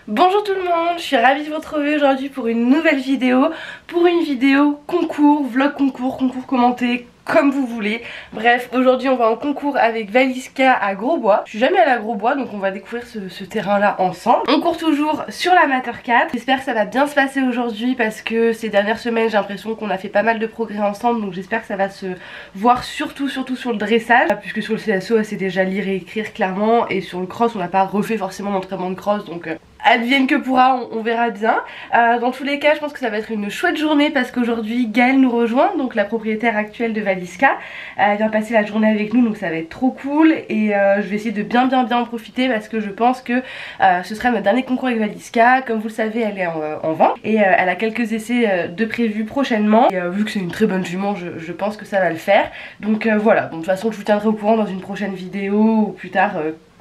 Bonjour tout le monde, je suis ravie de vous retrouver aujourd'hui pour une nouvelle vidéo. Pour une vidéo concours, vlog concours, concours commenté, comme vous voulez. Bref, aujourd'hui on va en concours avec Valiska à Grosbois. Je suis jamais allée à Grosbois, donc on va découvrir ce terrain là ensemble. On court toujours sur l'amateur 4. J'espère que ça va bien se passer aujourd'hui parce que ces dernières semaines j'ai l'impression qu'on a fait pas mal de progrès ensemble. Donc j'espère que ça va se voir surtout sur le dressage, puisque sur le CSO c'est déjà lire et écrire clairement. Et sur le cross on n'a pas refait forcément d'entraînement de cross, donc advienne que pourra, on verra bien. Dans tous les cas je pense que ça va être une chouette journée parce qu'aujourd'hui Gaëlle nous rejoint, donc la propriétaire actuelle de Valiska. Elle vient passer la journée avec nous, donc ça va être trop cool. Et je vais essayer de bien en profiter parce que je pense que ce sera notre dernier concours avec Valiska. Comme vous le savez, elle est en vente et elle a quelques essais de prévus prochainement. Et vu que c'est une très bonne jument, je pense que ça va le faire. Donc voilà, bon, de toute façon je vous tiendrai au courant dans une prochaine vidéo ou plus tard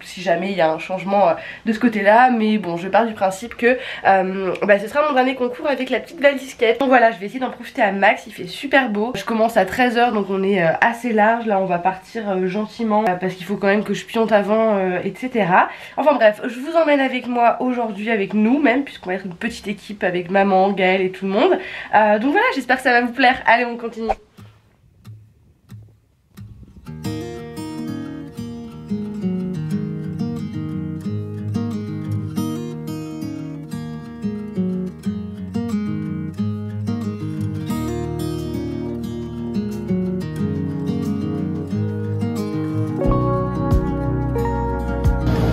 si jamais il y a un changement de ce côté là. Mais bon, je pars du principe que ce sera mon dernier concours avec la petite Valisquette. Donc voilà, je vais essayer d'en profiter à max, il fait super beau. Je commence à 13 h donc on est assez large. Là on va partir gentiment parce qu'il faut quand même que je pionte avant etc. Enfin bref, je vous emmène avec moi aujourd'hui, avec nous même, puisqu'on va être une petite équipe avec maman, Gaëlle et tout le monde. Donc voilà, j'espère que ça va vous plaire. Allez, on continue.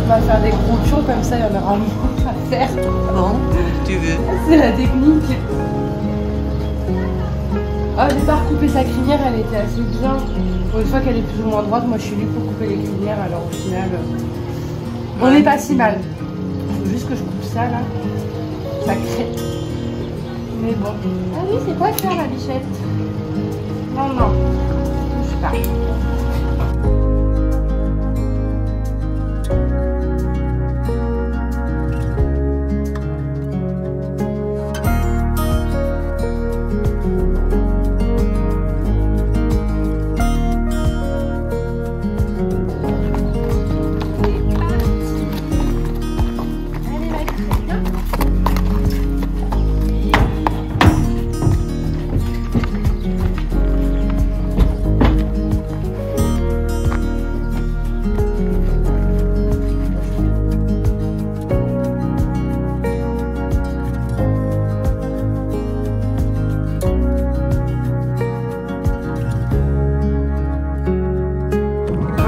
On va faire des gros pions comme ça, il y en aura moins à faire. Non, tu veux. C'est la technique. Au départ, couper sa crinière, elle était assez bien. Pour une fois qu'elle est plus ou moins droite, moi je suis venue pour couper les crinières, alors au final, on n'est pas si mal. Il faut juste que je coupe ça là. Ça crée. Mais bon. Ah oui, c'est quoi ça, la bichette? Non, je sais pas.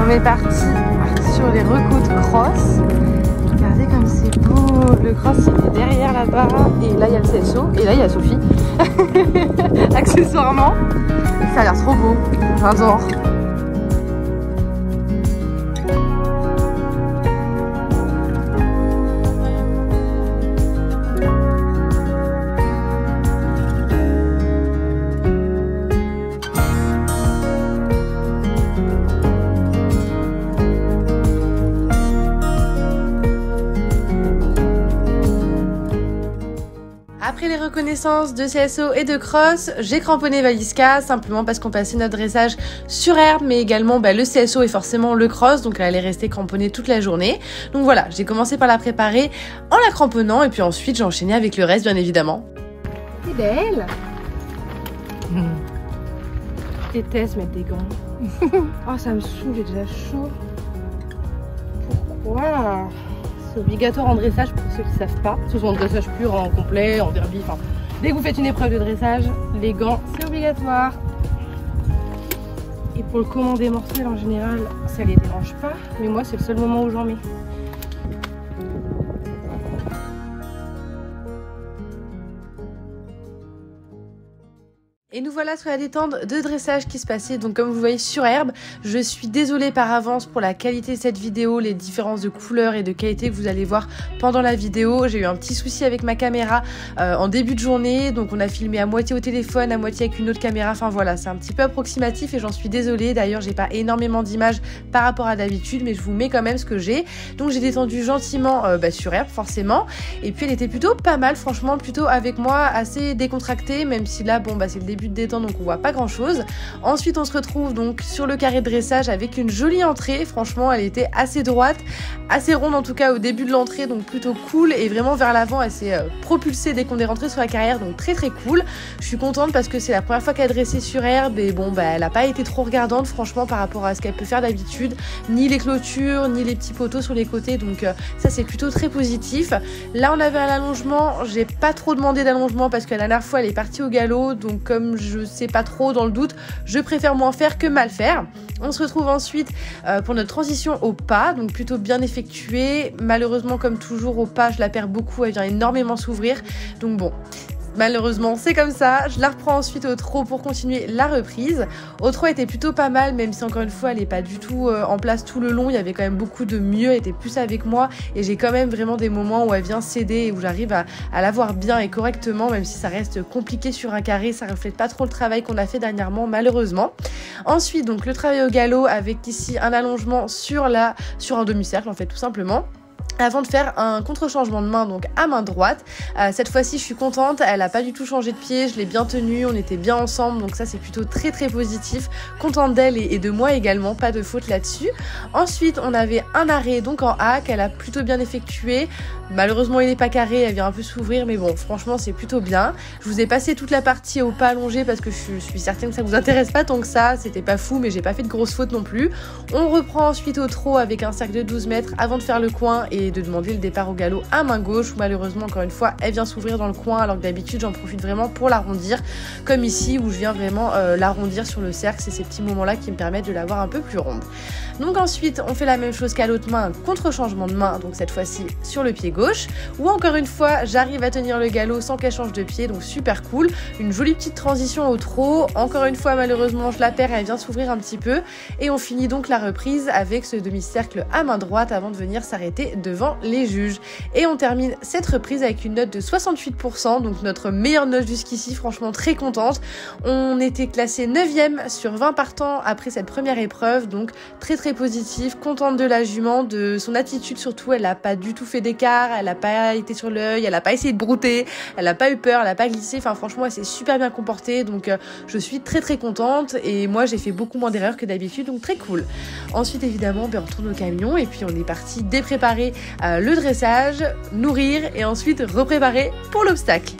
On est parti sur les recos de cross. Regardez comme c'est beau. Le cross il est derrière là-bas. Et là il y a le CSO. Et là il y a Sophie. Accessoirement. Ça a l'air trop beau. J'adore. Après les reconnaissances de CSO et de cross, j'ai cramponné Valiska simplement parce qu'on passait notre dressage sur herbe, mais également le CSO et forcément le cross, donc elle allait rester cramponnée toute la journée. Donc voilà, j'ai commencé par la préparer en la cramponnant et puis ensuite j'ai enchaîné avec le reste bien évidemment. C'est belle. Je déteste mettre des gants. Oh ça me saoule, j'ai déjà chaud. Pourquoi ? C'est obligatoire en dressage pour ceux qui ne savent pas, que ce soit en dressage pur, en complet, en derby, enfin dès que vous faites une épreuve de dressage, les gants c'est obligatoire. Et pour le commander mortel en général, ça les dérange pas, mais moi c'est le seul moment où j'en mets. Et nous voilà sur la détente de dressage qui se passait, donc comme vous voyez sur herbe. Je suis désolée par avance pour la qualité de cette vidéo, les différences de couleurs et de qualité que vous allez voir pendant la vidéo. J'ai eu un petit souci avec ma caméra en début de journée, donc on a filmé à moitié au téléphone, à moitié avec une autre caméra. Enfin voilà, c'est un petit peu approximatif et j'en suis désolée. D'ailleurs j'ai pas énormément d'images par rapport à d'habitude, mais je vous mets quand même ce que j'ai. Donc j'ai détendu gentiment sur herbe forcément, et puis elle était plutôt pas mal, franchement plutôt avec moi assez décontractée, même si là bon c'est le début début de détente, donc on voit pas grand chose. Ensuite on se retrouve donc sur le carré de dressage avec une jolie entrée. Franchement elle était assez droite, assez ronde en tout cas au début de l'entrée, donc plutôt cool, et vraiment vers l'avant elle s'est propulsée dès qu'on est rentré sur la carrière, donc très cool. Je suis contente parce que c'est la première fois qu'elle est dressée sur herbe et bon elle a pas été trop regardante franchement par rapport à ce qu'elle peut faire d'habitude, ni les clôtures ni les petits poteaux sur les côtés, donc ça c'est plutôt très positif. Là on avait un allongement, j'ai pas trop demandé d'allongement parce que la dernière fois elle est partie au galop, donc comme je sais pas trop dans le doute, je préfère moins faire que mal faire. On se retrouve ensuite pour notre transition au pas, donc plutôt bien effectuée. Malheureusement comme toujours au pas je la perds beaucoup, elle vient énormément s'ouvrir, donc bon, malheureusement c'est comme ça. Je la reprends ensuite au trot pour continuer la reprise. Au trot était plutôt pas mal, même si encore une fois elle n'est pas du tout en place tout le long, il y avait quand même beaucoup de mieux, elle était plus avec moi et j'ai quand même vraiment des moments où elle vient céder et où j'arrive à la voir bien et correctement, même si ça reste compliqué sur un carré, ça reflète pas trop le travail qu'on a fait dernièrement malheureusement. Ensuite donc le travail au galop avec ici un allongement sur un demi-cercle en fait tout simplement, avant de faire un contre-changement de main donc à main droite. Cette fois-ci je suis contente, elle a pas du tout changé de pied, je l'ai bien tenue, on était bien ensemble, donc ça c'est plutôt très positif, contente d'elle et de moi également, pas de faute là-dessus. Ensuite on avait un arrêt donc en A qu'elle a plutôt bien effectué, malheureusement il n'est pas carré, elle vient un peu s'ouvrir, mais bon franchement c'est plutôt bien. Je vous ai passé toute la partie au pas allongé parce que je suis certaine que ça vous intéresse pas tant que ça, c'était pas fou mais j'ai pas fait de grosses fautes non plus. On reprend ensuite au trot avec un cercle de 12 mètres avant de faire le coin et de demander le départ au galop à main gauche, où malheureusement encore une fois elle vient s'ouvrir dans le coin alors que d'habitude j'en profite vraiment pour l'arrondir, comme ici où je viens vraiment l'arrondir sur le cercle. C'est ces petits moments là qui me permettent de l'avoir un peu plus ronde. Donc ensuite on fait la même chose qu'à l'autre main, contre-changement de main, donc cette fois-ci sur le pied gauche, où encore une fois j'arrive à tenir le galop sans qu'elle change de pied, donc super cool. Une jolie petite transition au trot, encore une fois malheureusement je la perds, elle vient s'ouvrir un petit peu, et on finit donc la reprise avec ce demi-cercle à main droite avant de venir s'arrêter devant les juges. Et on termine cette reprise avec une note de 68%, donc notre meilleure note jusqu'ici, franchement très contente. On était classé 9e sur 20 partants après cette première épreuve, donc très positive, contente de la jument, de son attitude surtout, elle n'a pas du tout fait d'écart, elle n'a pas été sur l'œil, elle n'a pas essayé de brouter, elle n'a pas eu peur, elle n'a pas glissé, enfin franchement elle s'est super bien comportée, donc je suis très contente et moi j'ai fait beaucoup moins d'erreurs que d'habitude, donc très cool. Ensuite évidemment on retourne au camion et puis on est parti dépréparer le dressage, nourrir et ensuite repréparer pour l'obstacle.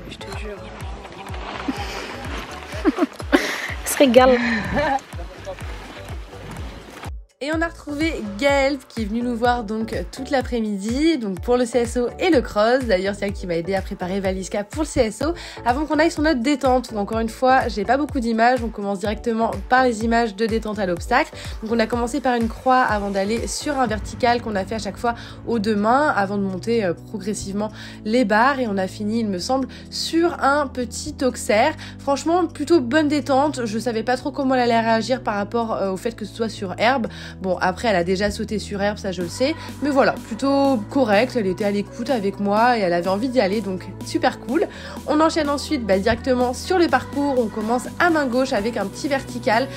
Je te jure. Elle se régale. Et on a retrouvé Gaëlle qui est venue nous voir donc toute l'après-midi, donc pour le CSO et le cross. D'ailleurs c'est elle qui m'a aidé à préparer Valiska pour le CSO avant qu'on aille sur notre détente. Donc encore une fois j'ai pas beaucoup d'images, on commence directement par les images de détente à l'obstacle. Donc on a commencé par une croix avant d'aller sur un vertical qu'on a fait à chaque fois aux deux mains avant de monter progressivement les barres, et on a fini il me semble sur un petit auxerre. Franchement plutôt bonne détente, je savais pas trop comment elle allait réagir par rapport au fait que ce soit sur herbe. Bon après elle a déjà sauté sur herbe, ça je le sais, mais voilà, plutôt correct, elle était à l'écoute avec moi et elle avait envie d'y aller, donc super cool. On enchaîne ensuite directement sur le parcours, on commence à main gauche avec un petit vertical.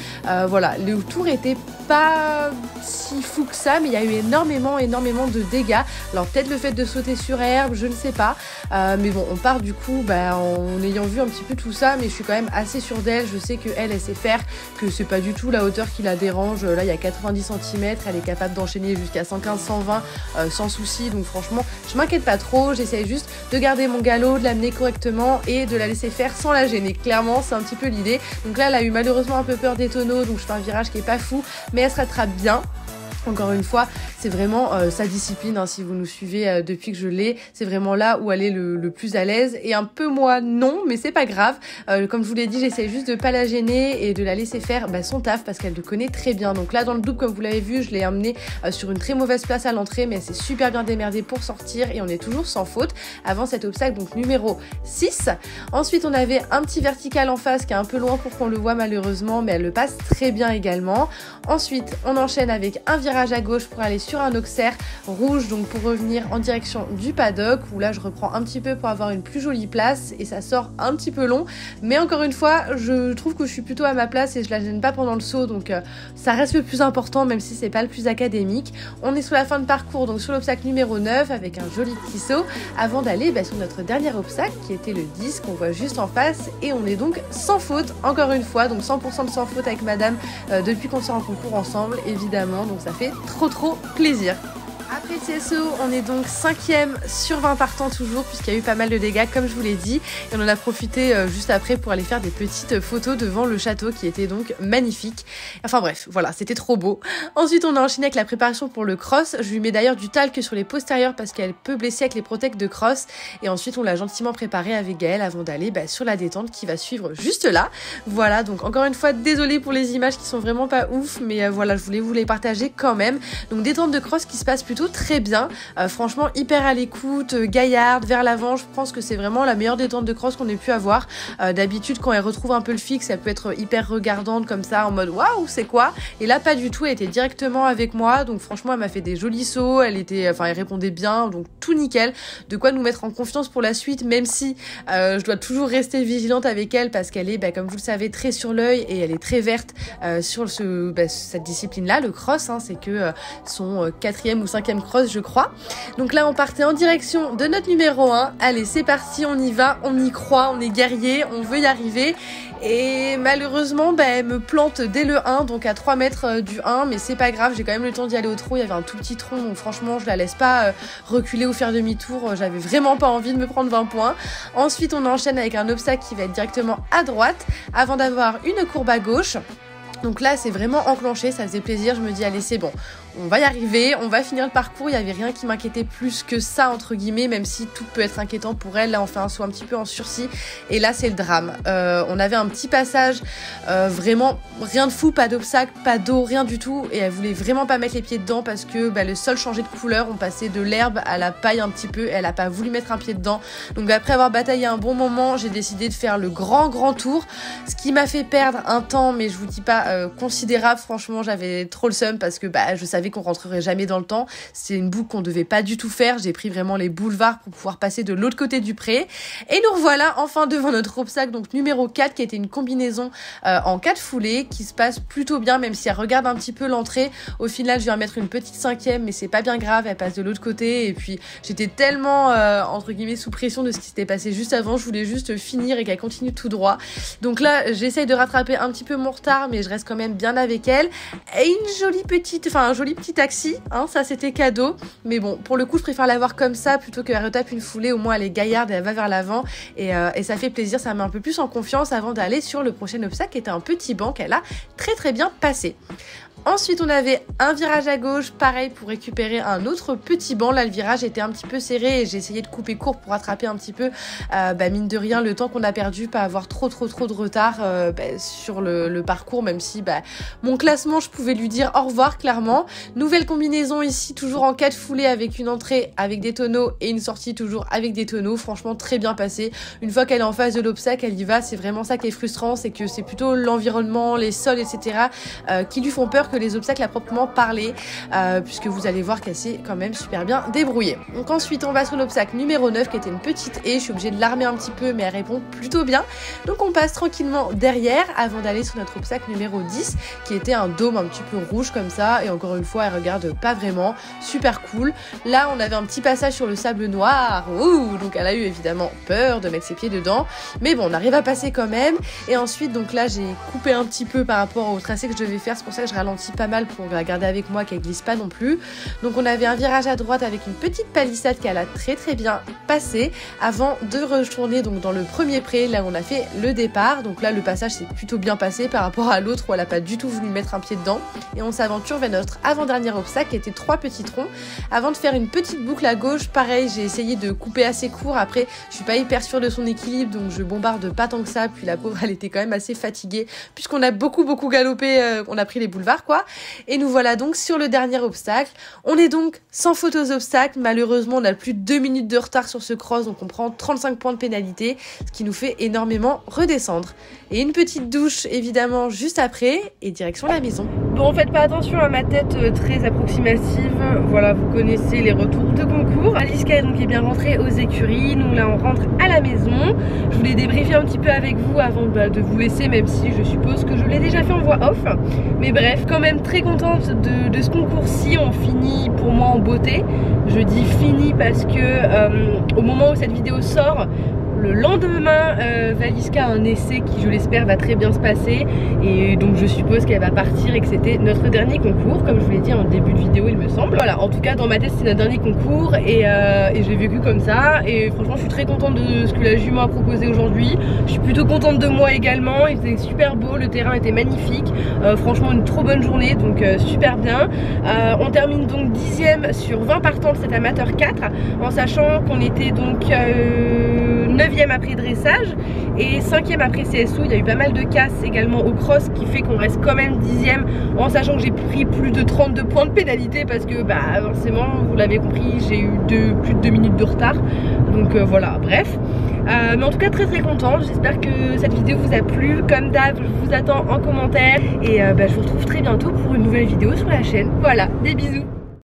Voilà, le tour était pas si fou que ça, mais il y a eu énormément de dégâts. Alors peut-être le fait de sauter sur herbe, je ne sais pas, mais bon on part du coup en ayant vu un petit peu tout ça, mais je suis quand même assez sûre d'elle, je sais que elle sait faire, que c'est pas du tout la hauteur qui la dérange. Là il y a 90 cm, elle est capable d'enchaîner jusqu'à 115-120 sans souci, donc franchement je m'inquiète pas trop, j'essaye juste de garder mon galop, de l'amener correctement et de la laisser faire sans la gêner, clairement c'est un petit peu l'idée. Donc là elle a eu malheureusement un peu peur des tonneaux, donc je fais un virage qui est pas fou, mais elle se rattrape bien. Encore une fois, c'est vraiment sa discipline, hein, si vous nous suivez depuis que je l'ai, c'est vraiment là où elle est le plus à l'aise, et un peu moi non, mais c'est pas grave. Comme je vous l'ai dit, j'essaie juste de pas la gêner et de la laisser faire son taf parce qu'elle le connaît très bien. Donc là dans le double, comme vous l'avez vu, je l'ai emmenée sur une très mauvaise place à l'entrée, mais elle s'est super bien démerdée pour sortir et on est toujours sans faute avant cet obstacle, donc numéro 6. Ensuite on avait un petit vertical en face qui est un peu loin pour qu'on le voit malheureusement, mais elle le passe très bien également. Ensuite on enchaîne avec un virage à gauche pour aller sur un auxerre rouge, donc pour revenir en direction du paddock, où là je reprends un petit peu pour avoir une plus jolie place et ça sort un petit peu long, mais encore une fois je trouve que je suis plutôt à ma place et je la gêne pas pendant le saut, donc ça reste le plus important même si c'est pas le plus académique. On est sur la fin de parcours, donc sur l'obstacle numéro 9 avec un joli petit saut avant d'aller sur notre dernier obstacle qui était le 10 qu'on voit juste en face, et on est donc sans faute encore une fois, donc 100% de sans faute avec madame depuis qu'on sort en concours ensemble évidemment, donc ça fait trop plaisir. Après le CSO, on est donc 5e sur 20 partants toujours, puisqu'il y a eu pas mal de dégâts comme je vous l'ai dit, et on en a profité juste après pour aller faire des petites photos devant le château qui était donc magnifique. Enfin bref, voilà, c'était trop beau. Ensuite on a enchaîné avec la préparation pour le cross. Je lui mets d'ailleurs du talc sur les postérieurs parce qu'elle peut blesser avec les protects de cross, et ensuite on l'a gentiment préparée avec Gaëlle avant d'aller sur la détente qui va suivre juste là. Voilà, donc encore une fois désolée pour les images qui sont vraiment pas ouf, mais voilà, je voulais vous les partager quand même. Donc détente de cross qui se passe plutôt très bien, franchement hyper à l'écoute, gaillarde, vers l'avant. Je pense que c'est vraiment la meilleure détente de cross qu'on ait pu avoir. D'habitude quand elle retrouve un peu le fixe, elle peut être hyper regardante comme ça en mode waouh c'est quoi, et là pas du tout, elle était directement avec moi, donc franchement elle m'a fait des jolis sauts, elle répondait bien, donc tout nickel, de quoi nous mettre en confiance pour la suite, même si je dois toujours rester vigilante avec elle parce qu'elle est comme vous le savez très sur l'œil et elle est très verte sur cette discipline là, le cross, hein, c'est que son 4e ou 5e cross je crois. Donc là on partait en direction de notre numéro 1, allez c'est parti, on y va, on y croit, on est guerrier, on veut y arriver, et malheureusement elle me plante dès le 1, donc à 3 mètres du 1, mais c'est pas grave, j'ai quand même le temps d'y aller au trot, il y avait un tout petit tronc, donc franchement je la laisse pas reculer ou faire demi-tour, j'avais vraiment pas envie de me prendre 20 points. Ensuite on enchaîne avec un obstacle qui va être directement à droite avant d'avoir une courbe à gauche. Donc là c'est vraiment enclenché, ça faisait plaisir, je me dis allez c'est bon, on va y arriver, on va finir le parcours, il n'y avait rien qui m'inquiétait plus que ça entre guillemets, même si tout peut être inquiétant pour elle. Là on fait un saut un petit peu en sursis et là c'est le drame. On avait un petit passage, vraiment rien de fou, pas d'obstacle, pas d'eau, rien du tout, et elle voulait vraiment pas mettre les pieds dedans parce que le sol changeait de couleur, on passait de l'herbe à la paille un petit peu, elle a pas voulu mettre un pied dedans. Donc après avoir bataillé un bon moment, j'ai décidé de faire le grand tour, ce qui m'a fait perdre un temps, mais je vous dis pas considérable, franchement j'avais trop le seum parce que je savais qu'on rentrerait jamais dans le temps, c'est une boucle qu'on devait pas du tout faire, j'ai pris vraiment les boulevards pour pouvoir passer de l'autre côté du pré, et nous revoilà enfin devant notre obstacle, donc numéro 4 qui était une combinaison en 4 foulées qui se passe plutôt bien, même si elle regarde un petit peu l'entrée. Au final je viens mettre une petite 5e, mais c'est pas bien grave, elle passe de l'autre côté, et puis j'étais tellement entre guillemets sous pression de ce qui s'était passé juste avant, je voulais juste finir et qu'elle continue tout droit. Donc là j'essaye de rattraper un petit peu mon retard, mais je reste quand même bien avec elle, et un joli petit taxi, hein, ça c'était cadeau, mais bon pour le coup je préfère l'avoir comme ça plutôt qu'elle retape une foulée, au moins elle est gaillarde et elle va vers l'avant, et ça fait plaisir, ça met un peu plus en confiance avant d'aller sur le prochain obstacle qui était un petit banc qu'elle a très bien passé. Ensuite on avait un virage à gauche, pareil pour récupérer un autre petit banc. Là le virage était un petit peu serré et j'ai essayé de couper court pour rattraper un petit peu mine de rien le temps qu'on a perdu, pas avoir trop de retard sur le parcours, même si mon classement je pouvais lui dire au revoir clairement. Nouvelle combinaison ici, toujours en 4 foulées avec une entrée avec des tonneaux et une sortie toujours avec des tonneaux, franchement très bien passé. Une fois qu'elle est en face de l'obstacle elle y va, c'est vraiment ça qui est frustrant, c'est que c'est plutôt l'environnement, les sols etc qui lui font peur que les obstacles à proprement parler, puisque vous allez voir qu'elle s'est quand même super bien débrouillée. Donc ensuite on va sur l'obstacle numéro 9 qui était une petite haie, je suis obligée de l'armer un petit peu mais elle répond plutôt bien, donc on passe tranquillement derrière avant d'aller sur notre obstacle numéro 10 qui était un dôme un petit peu rouge comme ça, et encore une fois elle regarde pas vraiment, super cool. Là on avait un petit passage sur le sable noir, donc elle a eu évidemment peur de mettre ses pieds dedans, mais bon on arrive à passer quand même. Et ensuite donc là j'ai coupé un petit peu par rapport au tracé que je devais faire, c'est pour ça que je ralentis ralentit pas mal pour la garder avec moi, qu'elle glisse pas non plus. Donc on avait un virage à droite avec une petite palissade qu'elle a très bien passé avant de retourner donc dans le premier pré, là où on a fait le départ. Donc là le passage s'est plutôt bien passé par rapport à l'autre où elle a pas du tout voulu mettre un pied dedans. Et on s'aventure vers notre avant-dernier obstacle qui était 3 petits troncs. Avant de faire une petite boucle à gauche, pareil, j'ai essayé de couper assez court. Après, je suis pas hyper sûre de son équilibre, donc je bombarde pas tant que ça. Puis la pauvre, elle était quand même assez fatiguée puisqu'on a beaucoup galopé, on a pris les boulevards quoi. Et nous voilà donc sur le dernier obstacle. On est donc sans faute aux obstacles. Malheureusement, on a plus de 2 minutes de retard sur ce cross, donc on prend 35 points de pénalité, ce qui nous fait énormément redescendre. Et une petite douche évidemment juste après et direction la maison. Bon, faites pas attention à ma tête très approximative. Voilà, vous connaissez les retours de concours. Aliska donc est bien rentrée aux écuries. Nous là on rentre à la maison. Je voulais débriefer un petit peu avec vous avant de vous laisser, même si je suppose que je l'ai déjà fait en voix off. Mais bref, quand même très contente de ce concours-ci. On finit pour moi en beauté. Je dis fini parce que au moment où cette vidéo sort, le lendemain, Valiska a un essai qui, je l'espère, va très bien se passer. Et donc je suppose qu'elle va partir et que c'était notre dernier concours, comme je vous l'ai dit en début de vidéo, il me semble. Voilà, en tout cas dans ma tête c'est notre dernier concours et je l'ai vécu comme ça. Et franchement je suis très contente de ce que la jument a proposé aujourd'hui. Je suis plutôt contente de moi également. Il était super beau, le terrain était magnifique. Franchement une trop bonne journée, donc super bien. On termine donc 10e sur 20 partants de cet amateur 4, en sachant qu'on était donc 9e après dressage et 5e après CSO. Il y a eu pas mal de casses également au cross, qui fait qu'on reste quand même 10e, en sachant que j'ai pris plus de 32 points de pénalité parce que bah forcément vous l'avez compris, j'ai eu plus de 2 minutes de retard, donc voilà, bref. Mais en tout cas très contente. J'espère que cette vidéo vous a plu. Comme d'hab, je vous attends en commentaire et je vous retrouve très bientôt pour une nouvelle vidéo sur la chaîne. Voilà, des bisous.